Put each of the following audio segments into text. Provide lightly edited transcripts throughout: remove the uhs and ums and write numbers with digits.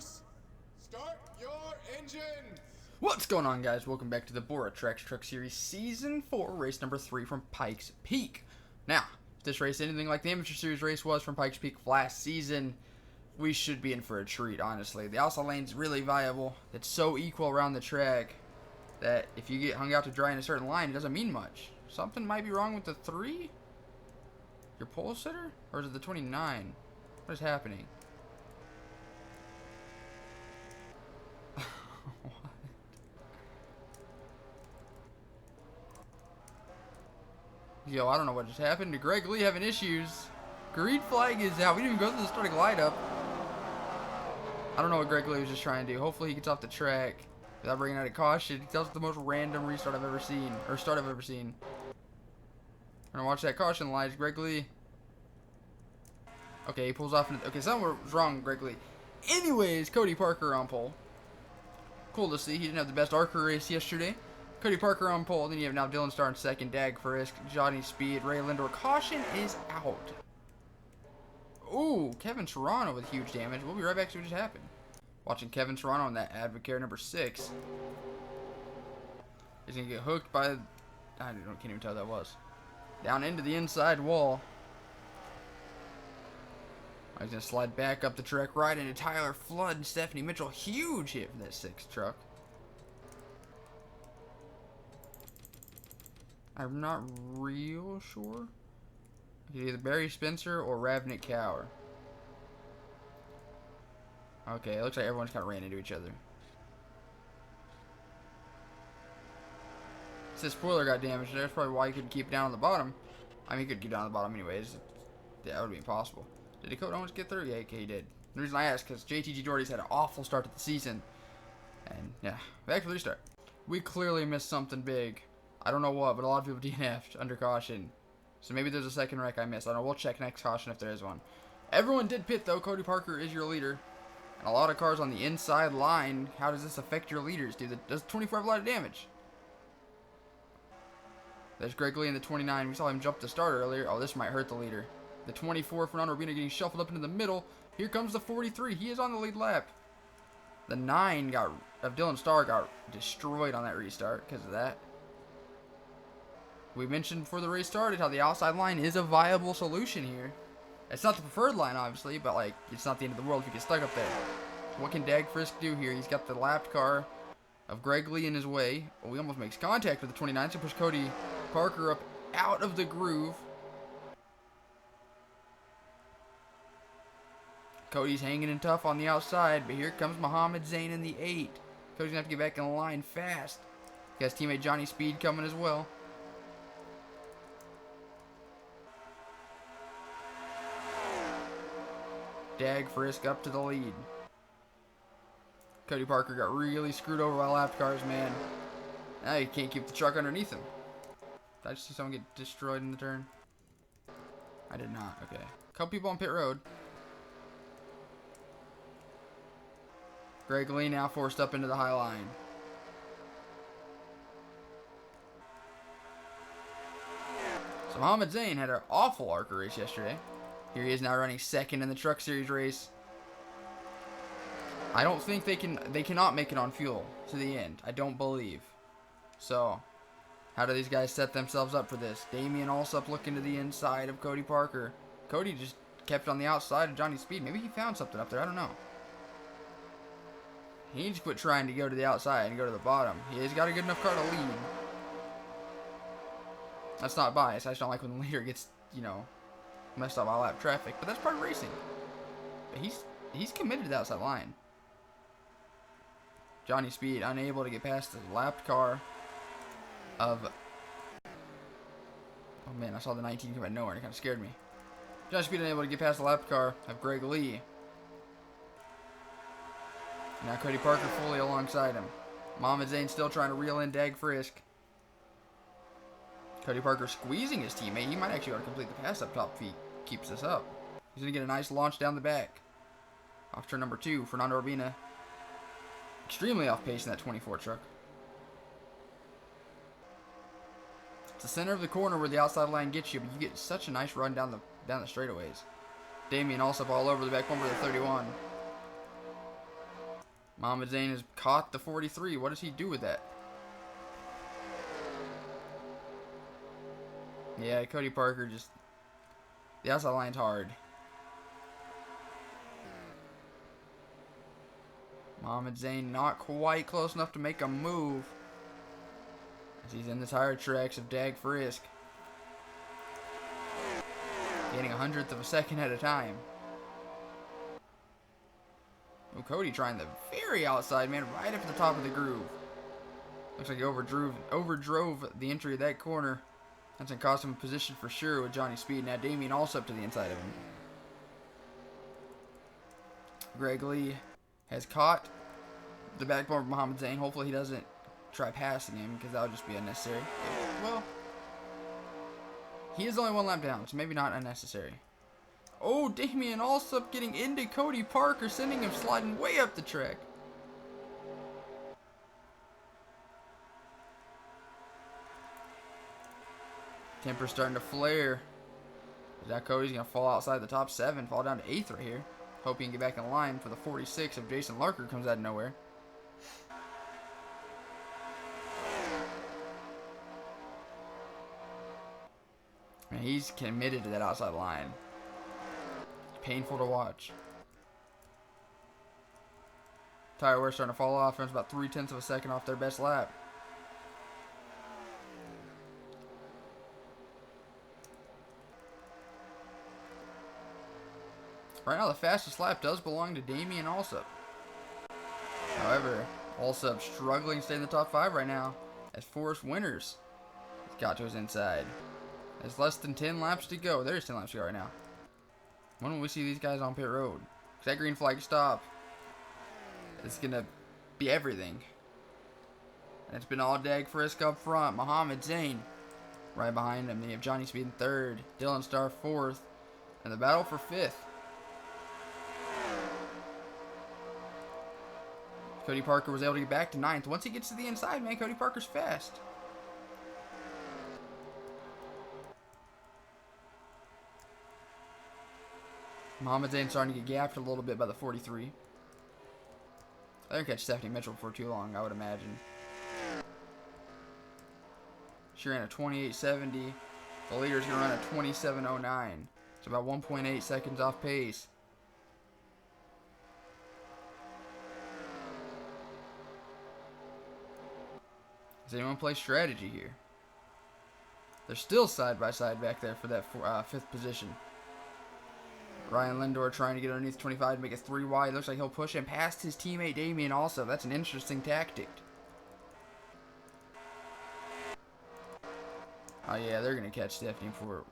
Traxxas, start your engines! What's going on, guys? Welcome back to the BORA Trax Truck Series Season 4, race number 3 from Pikes Peak. Now, if this race is anything like the Amateur Series race was from Pikes Peak last season, we should be in for a treat, honestly. The outside lane's really viable. It's so equal around the track that if you get hung out to dry in a certain line, it doesn't mean much. Something might be wrong with the 3? Your pole sitter? Or is it the 29? What is happening? Yo, I don't know what just happened to Greg Lee having issues. Green flag is out. We didn't even go through the starting lineup. I don't know what Greg Lee was just trying to do. Hopefully he gets off the track without bringing out a caution. That was the most random restart I've ever seen. Or start I've ever seen. I'm going to watch that caution light. Greg Lee. Okay, he pulls off. Okay, something was wrong with Greg Lee. Anyways, Cody Parker on pole. Cool to see. He didn't have the best ARCA race yesterday. Cody Parker on pole. Then you have now Dylan Starr in second. Dag Frisk, Johnny Speed, Ray Lindor. Caution is out. Ooh, Kevin Serrano with huge damage. We'll be right back to see what just happened. Watching Kevin Serrano on that Advocare number 6. He's going to get hooked by... I can't even tell what that was. Down into the inside wall. He's going to slide back up the track right into Tyler Flood and Stephanie Mitchell. Huge hit from that 6th truck. I'm not real sure. It's either Barry Spencer or Ravnik Cower. Okay, it looks like everyone's kind of ran into each other. It says spoiler got damaged. That's probably why he couldn't keep it down on the bottom. I mean, he could keep down on the bottom anyways. Yeah, that would be impossible. Did Dakota Owens get through? Yeah, okay, he did. The reason I asked because JTG Doherty's had an awful start to the season. And, yeah, back for the restart. We clearly missed something big. I don't know what, but a lot of people DNF'd under caution. So maybe there's a second wreck I missed. I don't know. We'll check next caution if there is one. Everyone did pit, though. Cody Parker is your leader. And a lot of cars on the inside line. How does this affect your leaders, dude? Does 24 have a lot of damage? There's Greg Lee in the 29. We saw him jump the start earlier. Oh, this might hurt the leader. The 24, Fernando Urbina getting shuffled up into the middle. Here comes the 43. He is on the lead lap. The 9 of Dylan Starr got destroyed on that restart because of that. We mentioned before the race started how the outside line is a viable solution here. It's not the preferred line, obviously, but like it's not the end of the world if you get stuck up there. What can Dag Frisk do here? He's got the lapped car of Greg Lee in his way. Oh, he almost makes contact with the 29, so push Cody Parker up out of the groove. Cody's hanging in tough on the outside, but here comes Muhammad Zain in the 8. Cody's going to have to get back in the line fast. He has teammate Johnny Speed coming as well. Dag Frisk up to the lead. Cody Parker got really screwed over by lapped cars, man. Now you can't keep the truck underneath him. Did I just see someone get destroyed in the turn? I did not. Okay. Couple people on pit road. Greg Lee now forced up into the high line. So Muhammad Zain had an awful ARCA race yesterday. Here he is now running second in the Truck Series race. I don't think they cannot make it on fuel to the end. I don't believe. So, how do these guys set themselves up for this? Damian Alsop looking to the inside of Cody Parker. Cody just kept on the outside of Johnny Speed. Maybe he found something up there. I don't know. He needs to quit trying to go to the outside and go to the bottom. He's got a good enough car to lead. That's not bias. I just don't like when the leader gets, you know, messed up by lap traffic, but that's part of racing. But he's committed to the outside line. Johnny Speed unable to get past the lapped car of... Oh man, I saw the 19 come out of nowhere and it kind of scared me. Johnny Speed unable to get past the lapped car of Greg Lee. Now Cody Parker fully alongside him. Muhammad Zain still trying to reel in Dag Frisk. Cody Parker squeezing his teammate. He might actually want to complete the pass up top if he keeps this up. He's going to get a nice launch down the back. Off turn number 2, Fernando Urbina. Extremely off pace in that 24 truck. It's the center of the corner where the outside line gets you, but you get such a nice run down the straightaways. Damian Alsop all over the back bumper of the 31. Mohamed Zayn has caught the 43. What does he do with that? Yeah, Cody Parker just... The outside line's hard. Mohamed Zayn not quite close enough to make a move. As he's in the tire tracks of Dag Frisk. Gaining 100th of a second at a time. Oh, Cody trying the very outside, man, right up at the top of the groove. Looks like he overdrove the entry of that corner. That's going to cost him a position for sure with Johnny Speed. Now Damien also up to the inside of him. Greg Lee has caught the backbone of Mohamed Zayn. Hopefully he doesn't try passing him, because that would just be unnecessary. Well, he is only one lap down, so maybe not unnecessary. Oh, Damien Allsup getting into Cody Parker, sending him sliding way up the track. Temper's starting to flare. Now Cody's going to fall outside the top 7, fall down to 8th right here. Hope he can get back in line for the 46 if Jason Larker comes out of nowhere. Man, he's committed to that outside line. Painful to watch. Tire wear starting to fall off. Runs about 0.3 of a second off their best lap. Right now, the fastest lap does belong to Damien Allsup. However, Allsup struggling to stay in the top 5 right now, as Forrest Winters has got to his inside. There's less than 10 laps to go. There's 10 laps to go right now. When will we see these guys on pit road? Because that green flag stop is going to be everything. And it's been all Dag Frisk up front. Mohamed Zayn right behind him. Then you have Johnny Speed in 3rd. Dylan Starr 4th. And the battle for 5th. Cody Parker was able to get back to 9th. Once he gets to the inside, man, Cody Parker's fast. Mohamed Zayn starting to get gapped a little bit by the 43. I think catch Stephanie Mitchell before too long, I would imagine. She ran a 28.70. The leader's going to run a 27.09. It's about 1.8 seconds off pace. Does anyone play strategy here? They're still side by side back there for that 5th position. Ryan Lindor trying to get underneath 25 to make it 3 wide. Looks like he'll push him past his teammate Damien also. That's an interesting tactic. Oh yeah, they're going to catch Stephanie for...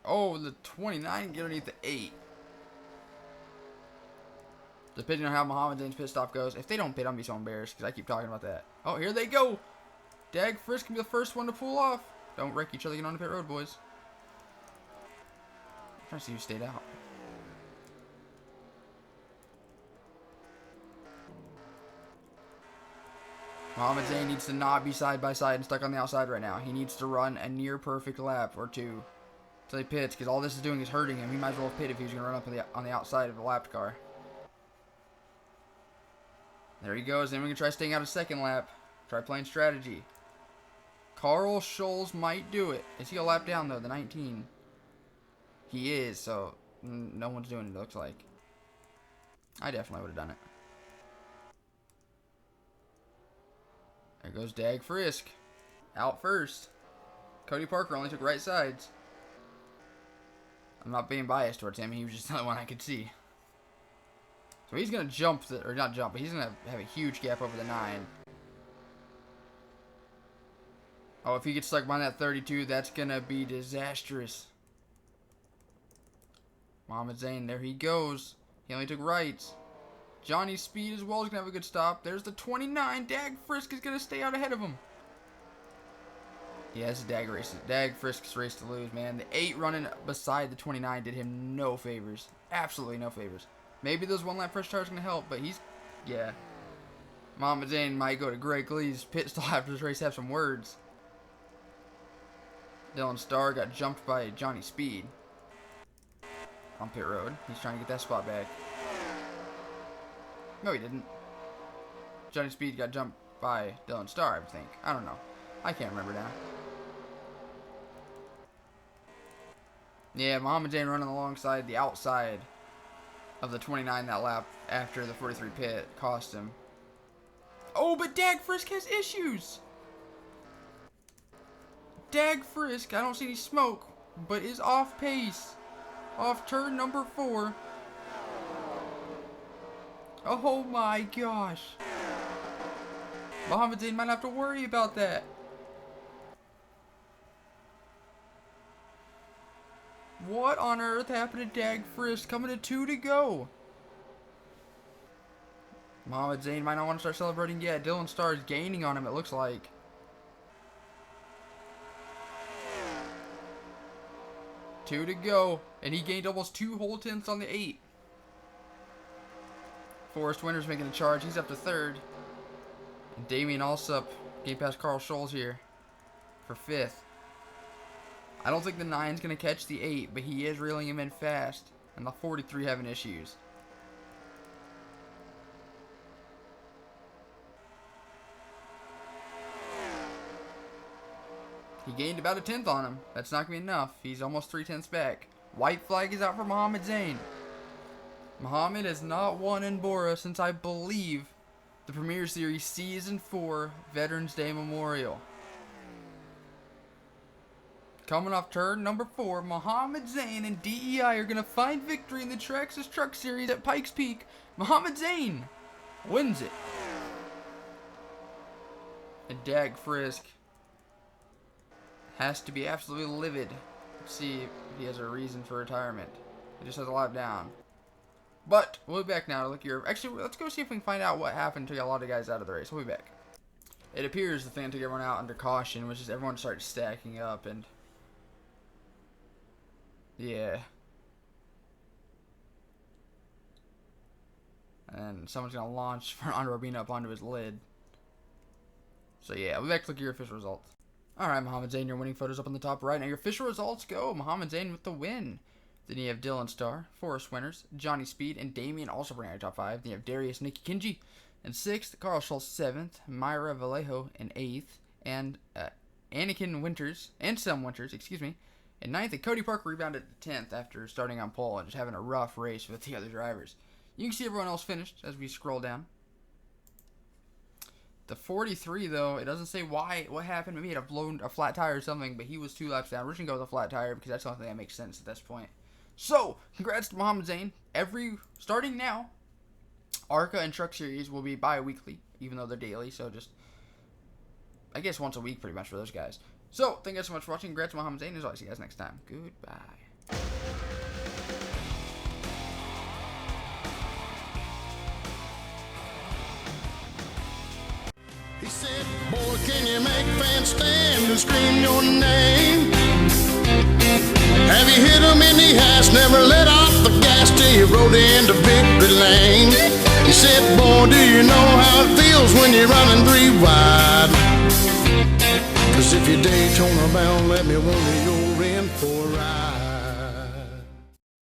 Oh, the 29 get underneath the 8. Depending on how Mohamed Zayn's pit stop goes. If they don't pit, I'm going to be so embarrassed because I keep talking about that. Oh, here they go. Dag Frisk can be the first one to pull off. Don't wreck each other, get on the pit road, boys. I'm trying to see who stayed out. Mohamed Zayn needs to not be side by side and stuck on the outside right now. He needs to run a near perfect lap or 2 until he pits, because all this is doing is hurting him. He might as well pit if he's going to run up on the outside of the lapped car. There he goes. Then we can try staying out a 2nd lap. Try playing strategy. Carl Scholes might do it. Is he a lap down though? The 19. He is, so no one's doing it, it looks like. I definitely would have done it. There goes Dag Frisk. Out first. Cody Parker only took right sides. I'm not being biased towards him. He was just the only one I could see. So he's going to jump, or not jump, but he's going to have a huge gap over the 9. Oh, if he gets stuck behind that 32, that's going to be disastrous. Mohamed Zayn, there he goes. He only took rights. Johnny Speed as well is going to have a good stop. There's the 29. Dag Frisk is going to stay out ahead of him. Yeah, it's a Dag Frisk's race to lose, man. The 8 running beside the 29 did him no favors. Absolutely no favors. Maybe those 1 lap fresh tires going to help, but he's... Yeah. Mohamed Zayn might go to Greg Lee's pit stop after this race, have some words. Dylan Starr got jumped by Johnny Speed on pit road. He's trying to get that spot back. No, he didn't. Johnny Speed got jumped by Dylan Starr, I think. I don't know. I can't remember now. Yeah, Muhammad Zain running alongside the outside of the 29 that lap after the 43 pit cost him. Oh, but Dag Frisk has issues. Dag Frisk, I don't see any smoke, but is off pace. Off turn number 4. Oh my gosh. Muhammad Zain might have to worry about that. What on earth happened to Dag Frisk? Coming to 2 to go. Muhammad Zain might not want to start celebrating yet. Dylan Starr is gaining on him, it looks like. Two to go. And he gained almost 2 whole tenths on the 8. Forrest Winter's making a charge. He's up to 3rd. And Damian Alsup getting past Carl Scholes here for 5th. I don't think the 9's going to catch the 8, but he is reeling him in fast. And the 43 having issues. He gained about a 10th on him. That's not going to be enough. He's almost 3 tenths back. White flag is out for Muhammad Zain. Muhammad has not won in BORA since, I believe, the Premier Series Season 4 Veterans Day Memorial. Coming off turn number 4, Muhammad Zain and DEI are going to find victory in the Traxxas Truck Series at Pikes Peak. Muhammad Zain wins it. And Dag Frisk has to be absolutely livid. Let's see if he has a reason for retirement. He just has a lap down. But we'll be back now to look here. Actually, let's go see if we can find out what happened to get a lot of guys out of the race. We'll be back. It appears the thing took everyone out under caution, which is everyone started stacking up, and yeah. And someone's gonna launch for Andre Robina up onto his lid. So yeah, we'll be back to look at your official results. Alright, Muhammad Zain, your winning photos up on the top right. Now your official results go. Muhammad Zain with the win. Then you have Dylan Starr, Forrest Winters, Johnny Speed, and Damian also bringing out your top 5. Then you have Darius Nicky Kinji in 6th, Carl Schultz 7th, Myra Vallejo in 8th, and Anakin Winters, and Sam Winters, excuse me, in 9th, and Cody Parker rebounded to 10th after starting on pole and just having a rough race with the other drivers. You can see everyone else finished as we scroll down. The 43, though, it doesn't say what happened. Maybe he had a flat tire or something, but he was 2 laps down. We're just going to go with a flat tire because that's the only thing that makes sense at this point. So, congrats to Muhammad Zain. Starting now, ARCA and Truck Series will be bi-weekly, even though they're daily. So just, I guess once a week pretty much for those guys. So, thank you guys so much for watching. Congrats to Muhammad Zain. As always, see you guys next time. Goodbye. He said, boy, can you make fans stand and scream your name? Have you hit him in the ass, never let off the gas till you rode into victory lane? He said, boy, do you know how it feels when you're running 3 wide? 'Cause if you're Daytona bound, let me wonder you're in for a ride.